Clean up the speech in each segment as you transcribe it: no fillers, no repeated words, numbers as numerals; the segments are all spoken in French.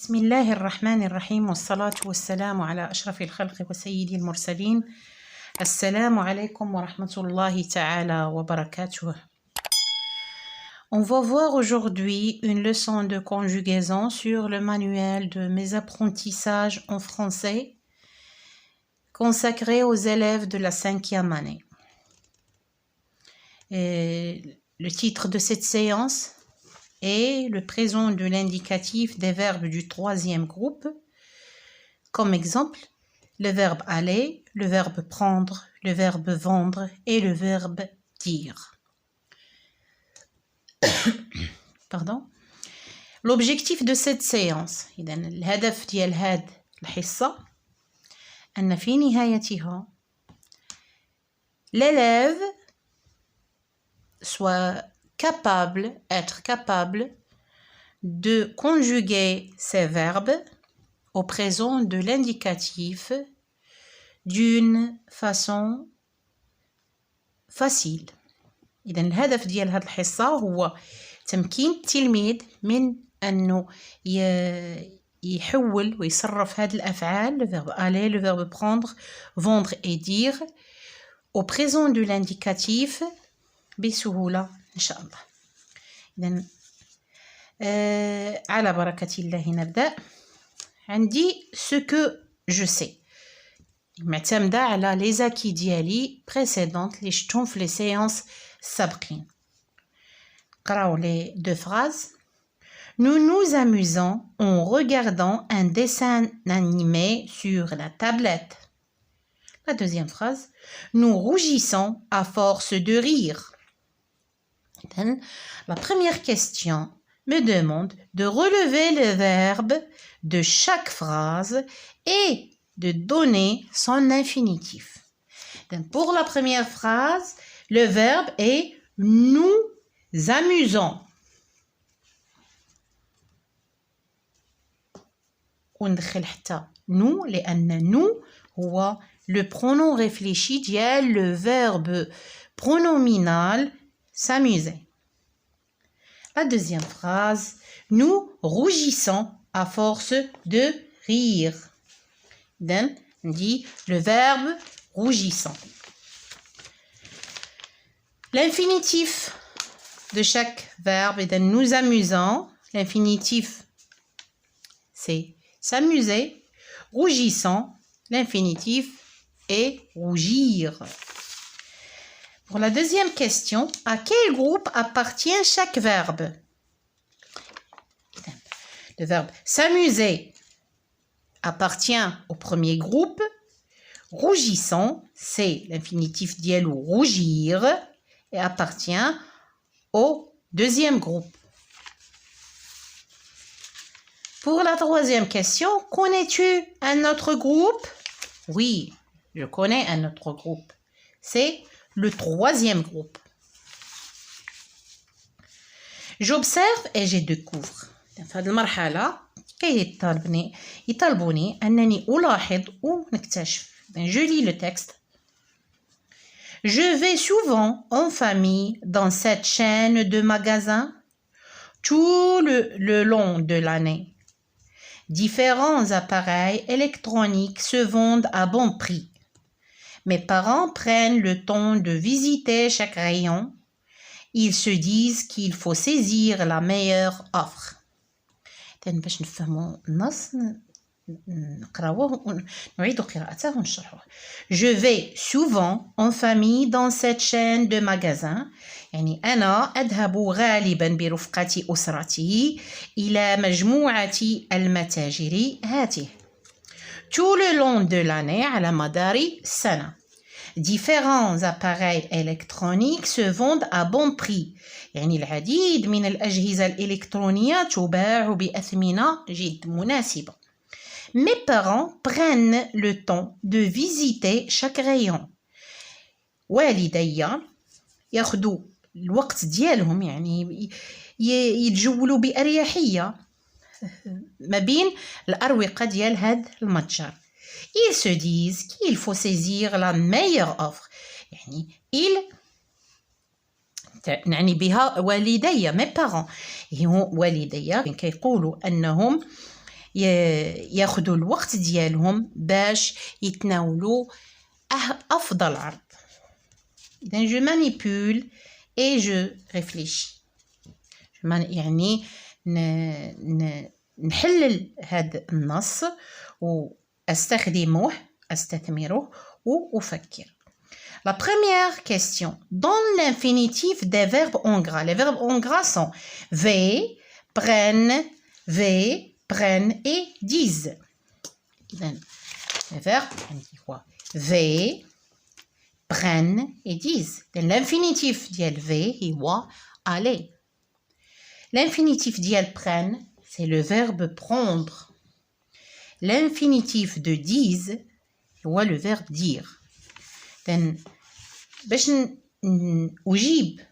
بسم الله الرحمن الرحيم والصلاة والسلام على أشرف الخلق وسيد المرسلين. السلام عليكم ورحمة الله تعالى وبركاته. On va voir aujourd'hui une leçon de conjugaison sur le manuel de mes apprentissages en français consacré aux élèves de la 5e année. Et le titre de cette séance est le présent de l'indicatif des verbes du 3e groupe. Comme exemple, le verbe aller, le verbe prendre, le verbe vendre et le verbe dire. Pardon. L'objectif de cette séance, الهدف ديال هاد الحصة أن في نهايتها l'élève soit être capable de conjuguer ces verbes au présent de l'indicatif d'une façon facile. إذن الهدف ديال هذه الحصة هو تمكين التلميذ من أنه يحول ويصرف هذه الأفعال le verbe aller, le verbe prendre, vendre et dire au présent de l'indicatif بسهولة إن شاء الله. إذن على بركة الله نبدأ. عندي ce que je sais معتمدة على les acquis ديالي précédentes اللي شفتهم في les séances سابقين. قراو les deux phrases. Nous nous amusons en regardant un dessin animé sur la tablette. La deuxième phrase. Nous rougissons à force de rire. La première question me demande de relever le verbe de chaque phrase et de donner son infinitif. Donc, pour la première phrase, le verbe est nous amusons. وندخل حتى nous لأن nous هو le pronom réfléchi ديال le verbe pronominal s'amuser. La deuxième phrase, nous rougissons à force de rire. Donc, on dit le verbe rougissant. L'infinitif de chaque verbe est de nous amusons. L'infinitif, c'est s'amuser. Rougissant, l'infinitif est rougir. Pour la deuxième question, à quel groupe appartient chaque verbe? Le verbe s'amuser appartient au premier groupe. Rougissant, c'est l'infinitif d'yel ou rougir et appartient au deuxième groupe. Pour la troisième question, connais-tu un autre groupe? Oui, je connais un autre groupe. C'est le troisième groupe. J'observe et je découvre. في هذه المرحلة يطالبوني أنني ألاحظ ونكتشف. Je lis le texte. Je vais souvent en famille dans cette chaîne de magasins tout le long de l'année. Différents appareils électroniques se vendent à bon prix. Mes parents prennent le temps de visiter chaque rayon. Ils se disent qu'il faut saisir la meilleure offre. باش نفهموا النص نقراوه ونعيد قراءته ونشرحوه. Je vais souvent en famille dans cette chaîne de magasins. يعني أنا أذهب غالبا برفقة أسرتي إلى مجموعة المتاجر هاته. Tout le long de l'année على مدار السنة. Différents appareils électroniques se vendent à bon prix. يعني العديد من الأجهزة الإلكترونية تباع بأثمنة جد مناسبة. Mes parents prennent le temps de visiter chaque rayon. والدي ياخذوا الوقت ديالهم يعني يتجولوا بأريحية ما بين الأروقة ديال هاد المتجر. Ils se disent qu'il faut saisir la meilleure offre. يعني نعني بها والدي mes parents. والدي كيقولوا أنهم ياخدوا الوقت ديالهم باش يتناولوا أفضل عرض. إذن je manipule et je réfléchis. يعني نحلل هذا النص وأستخدمه أستثمره وأفكر. La première question. Dans l'infinitif des verbes en gras. Les verbes en gras sont v, prennent et disent. Les verbes, on dit quoi? V, prennent et disent. L'infinitif ديال v هو aller. L'infinitif ديال prennent, c'est le verbe prendre. L'infinitif de disent هو le verbe dire. باش أجيب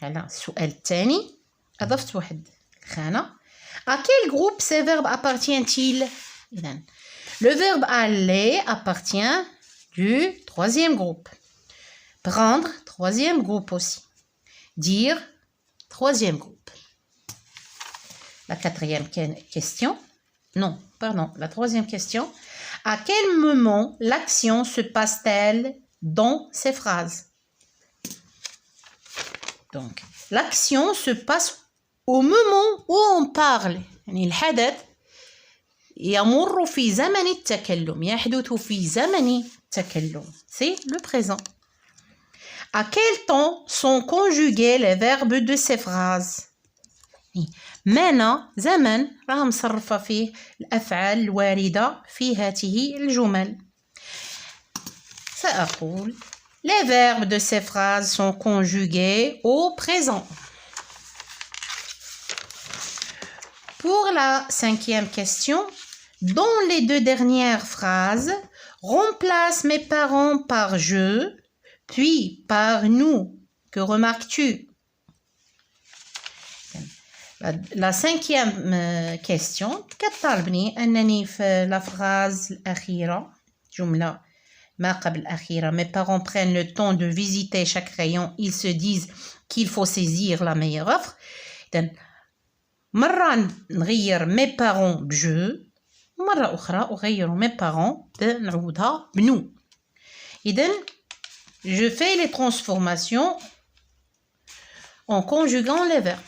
على السؤال الثاني أضفت واحد الخانة. À quel groupe ces verbes appartient-il? Le verbe aller appartient du troisième groupe. Prendre, troisième groupe aussi. Dire, troisième groupe. La quatrième question. Non, pardon, la troisième question. À quel moment l'action se passe-t-elle dans ces phrases? Donc, l'action se passe au moment où on parle. يعني الحدث يمر في زمن التكلم. يحدث في زمن التكلم. C'est le présent. À quel temps sont conjugués les verbes de ces phrases? مانا زمن راه مصرفة فيه الأفعال الواردة في هذه الجمل. سأقول les verbes de ces phrases sont conjugués au présent. Pour la cinquième question, dans les deux dernières phrases, remplace mes parents par je, puis par nous. Que remarques-tu? La cinquième question, كتطالبني أنني في la phrase الأخيرة جملة ما قبل الأخيرة mes parents prennent le temps de visiter chaque rayon, ils se disent qu'il faut saisir la meilleure offre. مرة نغير mes parents بجو مرة أخرى أغير mes parents نعوضها بنو. إذن je fais les transformations en conjuguant les verbes.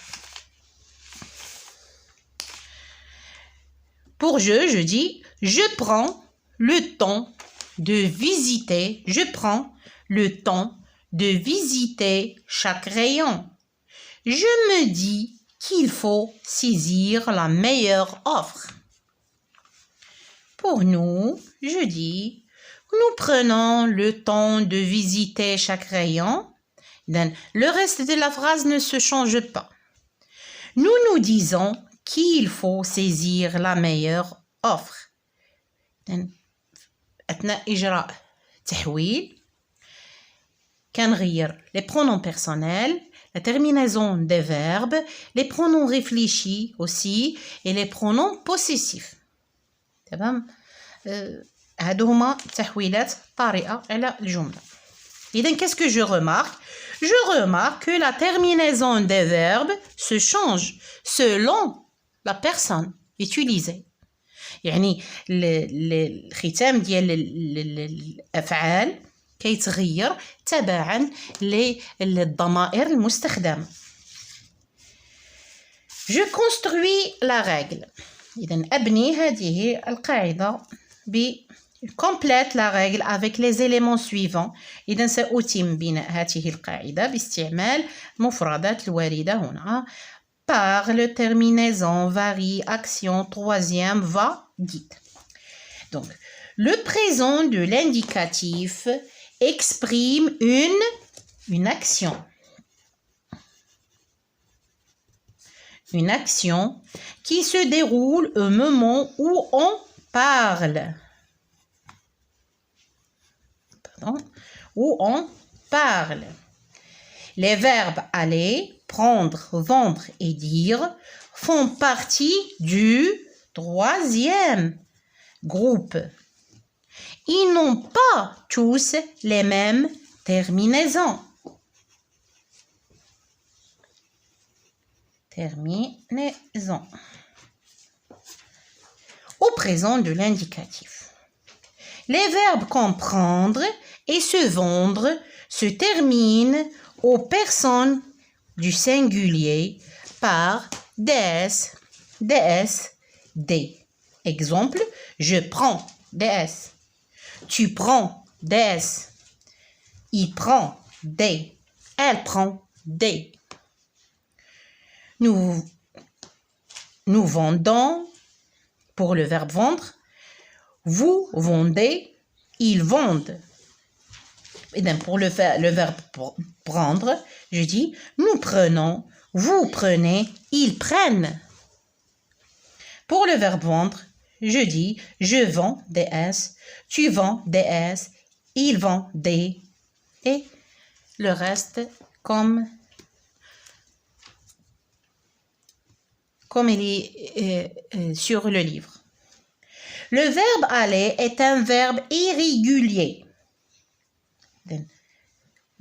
Pour je dis je prends le temps de visiter, je prends le temps de visiter chaque rayon. Je me dis qu'il faut saisir la meilleure offre. Pour nous, je dis nous prenons le temps de visiter chaque rayon. Le reste de la phrase ne se change pas. Nous nous disons qu'il faut saisir la meilleure offre. أثناء إجراء تحويل كنغير les pronoms personnels, la terminaison des verbes, les pronoms réfléchis aussi et les pronoms possessifs. تمام؟ هادو هما تحويلات طارئة على الجملة. إذن qu'est-ce que je remarque? Je remarque que la terminaison des verbes se change selon la personne utilisée. يعني الختام ديال الأفعال كيتغير تبعا للضمائر المستخدمة. Je construis la règle. إذن أبني هذه القاعدة complète la règle avec les éléments suivants. إذن سأتم بناء هذه القاعدة باستعمال المفردات الواردة هنا. Parle, terminaison, varie, action, troisième, va, guide. Donc, le présent de l'indicatif exprime une action. Une action qui se déroule au moment où on parle. Pardon, où on parle. Les verbes aller, prendre, vendre et dire font partie du troisième groupe. Ils n'ont pas tous les mêmes terminaisons. Terminaison. au présent de l'indicatif. Les verbes comprendre et se vendre se terminent aux personnes du singulier par des, des. Exemple, je prends des. Tu prends des. Il prend des. Elle prend des. Nous vendons pour le verbe vendre. Vous vendez. Ils vendent. Et bien pour le verbe prendre, je dis nous prenons. Vous prenez. Ils prennent. Pour le verbe vendre, je dis je vends des S. Tu vends des S. Ils vendent des. Et le reste comme il est sur le livre. Le verbe aller est un verbe irrégulier.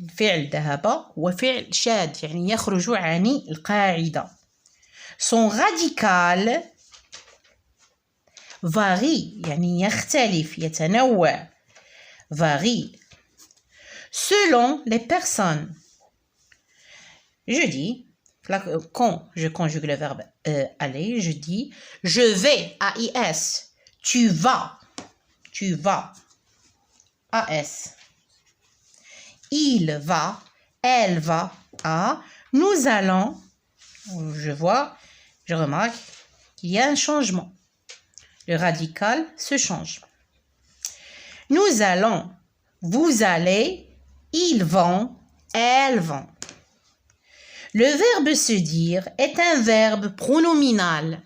الفعل ذهب هو فعل شاذ يعني يخرج عن القاعدة. Son radical varie يعني يختلف يتنوع varie selon les personnes. Je dis, quand je conjugue le verbe aller, je dis je vais, AIS. Tu vas, AS. Il va, elle va, A. Nous allons, je remarque qu'il y a un changement. Le radical se change. Nous allons, vous allez, ils vont, elles vont. Le verbe se dire est un verbe pronominal.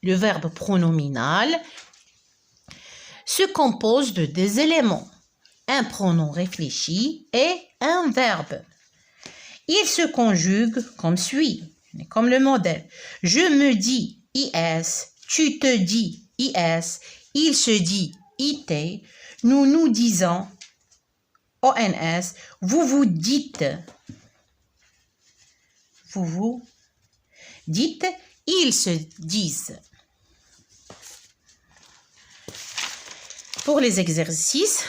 Le verbe pronominal se compose de deux éléments, un pronom réfléchi et un verbe. Il se conjugue comme suit, comme le modèle. Je me dis IS, tu te dis IS, il se dit IT, nous nous disons ONS, vous vous dites, ils se disent. Pour les exercices,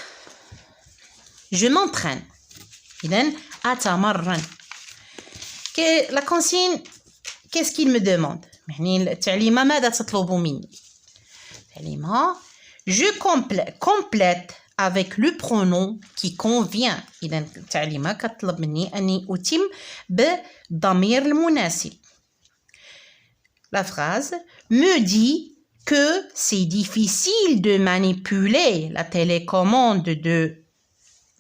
je m'entraîne. إذن أتمرن. La consigne, qu'est-ce qu'il me demande؟ يعني التعليمة ماذا تطلب مني؟ التعليمة je complète avec le pronom qui convient. إذن التعليمة كتطلب مني أني أتم بالضمير المناسب. La phrase me dit que c'est difficile de manipuler la télécommande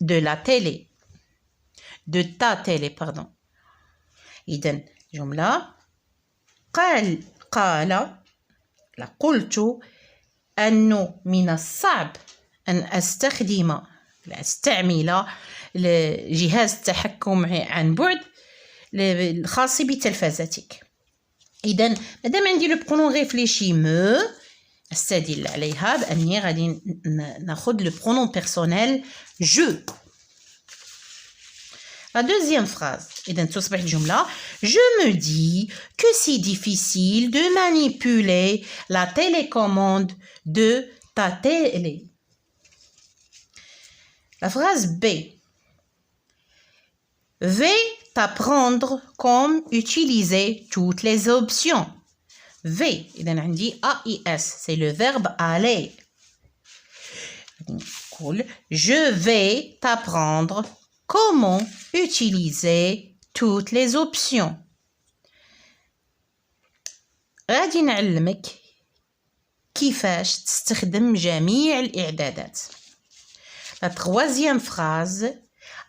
de la télé. De ta télé, pardon. إذن جملة قال قلت أنه من الصعب أن أستعمل جهاز التحكم عن بعد الخاص بتلفزتك. إذن مادام عندي لو برونون ريفليشي مو أستدل عليها بأني غادي ناخذ لو برونون بيرسونيل جو. La deuxième phrase, إذن تصبح الجملة je me dis que c'est difficile de manipuler la télécommande de ta télé. La phrase B. vais t'apprendre comment utiliser toutes les options. V, إذن عندي AIS, c'est le verbe aller. Je vais t'apprendre comment utiliser toutes les options. غادي نعلمك كيفاش تستخدم جميع الإعدادات. La troisième phrase,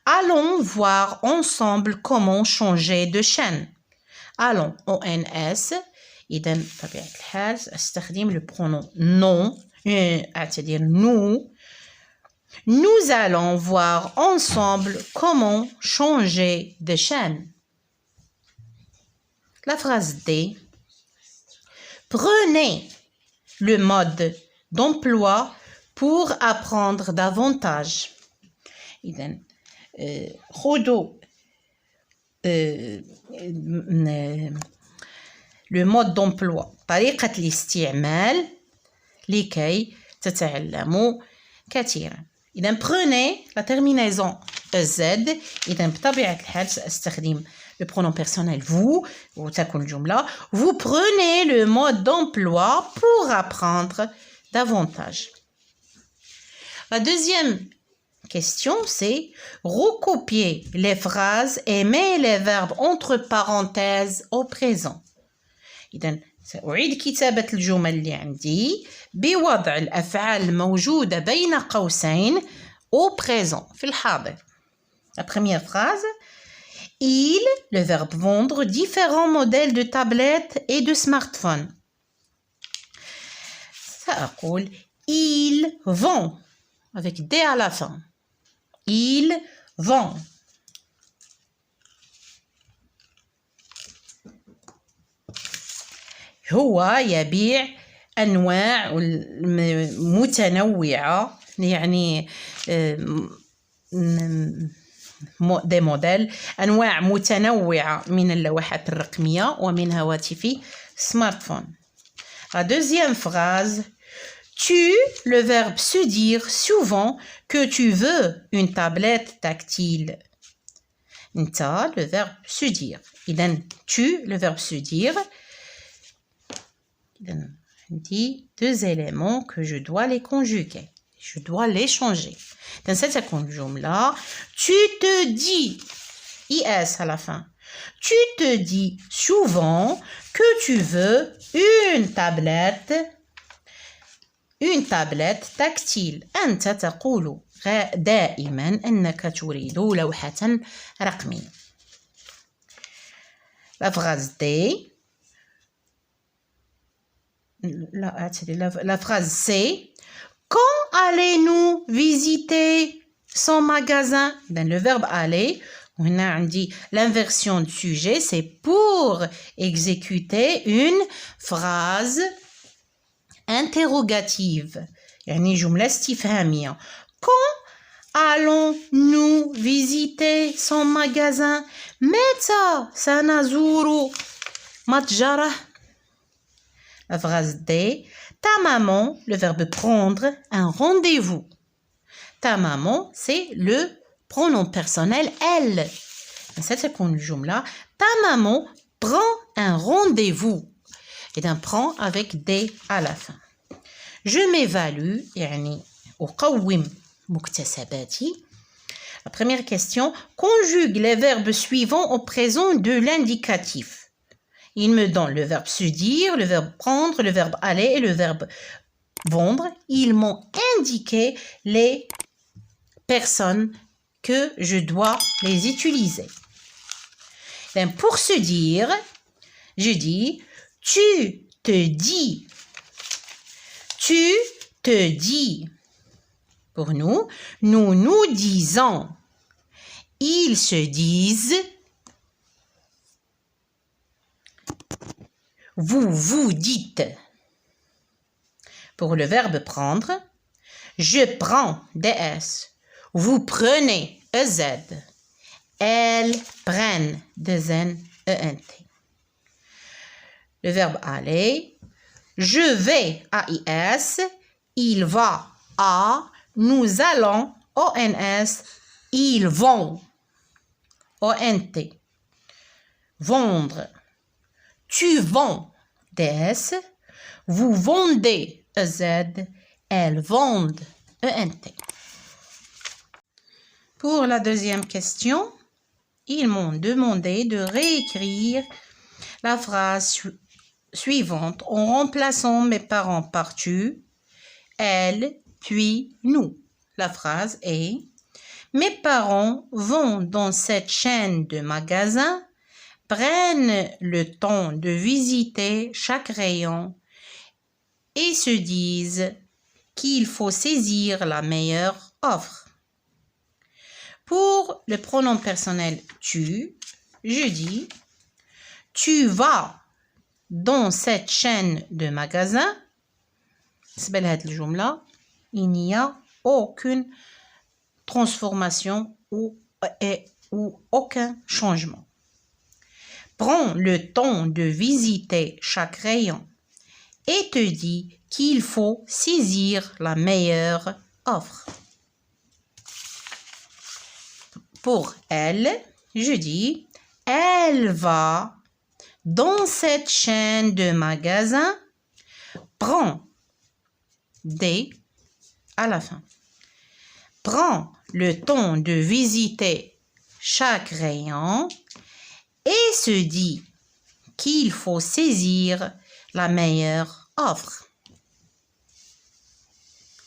allons voir ensemble comment changer de chaîne. Allons, ONS. إذن بطبيعة الحال أستخدم le pronom non, c'est-à-dire nous. Nous allons voir ensemble comment changer de chaîne. La phrase D. Prenez le mode d'emploi pour apprendre davantage. إذن خذوا le mode d'emploi طريقة الاستعمال لكي تتعلموا كثيرا. إذا prenez la terminaison z. إذا بطبيعة الحال سأستخدم le pronom personnel vous وتكون الجملة vous prenez le mode d'emploi pour apprendre davantage. La deuxième question, c'est recopier les phrases et mettre les verbes entre parenthèses au présent. إذن سأعيد كتابة الجمل اللي عندي بوضع الأفعال الموجودة بين قوسين au présent في الحاضر. La première phrase, le verbe vendre différents modèles de tablettes et de smartphones. سأقول il vend avec D à la fin. Il vend. هو يبيع أنواع متنوعة يعني des modèles أنواع متنوعة من اللوحات الرقمية ومن هواتف smartphone. La deuxième phrase, tu, le verbe se dire souvent que tu veux une tablette tactile. Nta, le verbe se dire. إذن tu, le verbe se dire. إذن عندي deux éléments que je dois les conjuguer. Je dois les changer. Dans cette conjugation-là, tu te dis, IS à la fin, tu te dis souvent que tu veux une tablette tactile. أنت تقول دائما أنك تريد لوحة رقمية. La phrase D. La phrase C. Quand allez-nous visiter son magasin? Dans le verbe aller, on a dit l'inversion du sujet, c'est pour exécuter une phrase interrogative. يعني جملة استفهامية. Quand allons-nous visiter son magasin? متى سنزور متجره? La phrase D. Ta maman, le verbe prendre un rendez-vous. Ta maman, c'est le pronom personnel elle. cette conjugation-là, ta maman prend un rendez-vous. Et d'un prend avec D à la fin. Je m'évalue, يعني أقوم مكتسباتي. La première question, conjugue les verbes suivants au présent de l'indicatif. Il me donne le verbe se dire, le verbe prendre, le verbe aller et le verbe vendre. Ils m'ont indiqué les personnes que je dois les utiliser. Et pour se dire, je dis tu te dis. Tu te dis. Pour nous, nous nous disons. Ils se disent. Vous vous dites. Pour le verbe prendre, je prends DS. Vous prenez EZ. Elles prennent DN ENT. Le verbe aller, je vais AIS, il va A, nous allons ONS, ils vont ONT. Vendre, tu vends DS, vous vendez EZ, elles vendent ENT. Pour la deuxième question, ils m'ont demandé de réécrire la phrase suivante en remplaçant mes parents par tu, elle, puis nous. La phrase est « Mes parents vont dans cette chaîne de magasins, prennent le temps de visiter chaque rayon et se disent qu'il faut saisir la meilleure offre. » Pour le pronom personnel tu, je dis « Tu vas dans cette chaîne de magasins. » Il n'y a aucune transformation ou aucun changement. prend le temps de visiter chaque rayon et te dit qu'il faut saisir la meilleure offre. Pour elle, je dis, elle va dans cette chaîne de magasins, prend des à la fin. Prend le temps de visiter chaque rayon et se dit qu'il faut saisir la meilleure offre.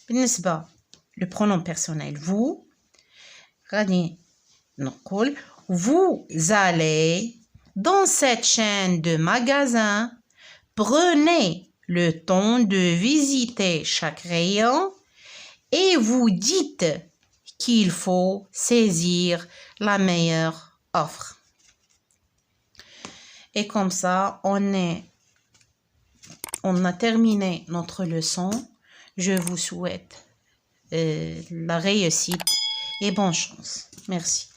بالنسبة le pronom personnel vous, غادي نقول vous allez dans cette chaîne de magasins, prenez le temps de visiter chaque rayon et vous dites qu'il faut saisir la meilleure offre. Et comme ça, on a terminé notre leçon. Je vous souhaite la réussite et bonne chance. Merci.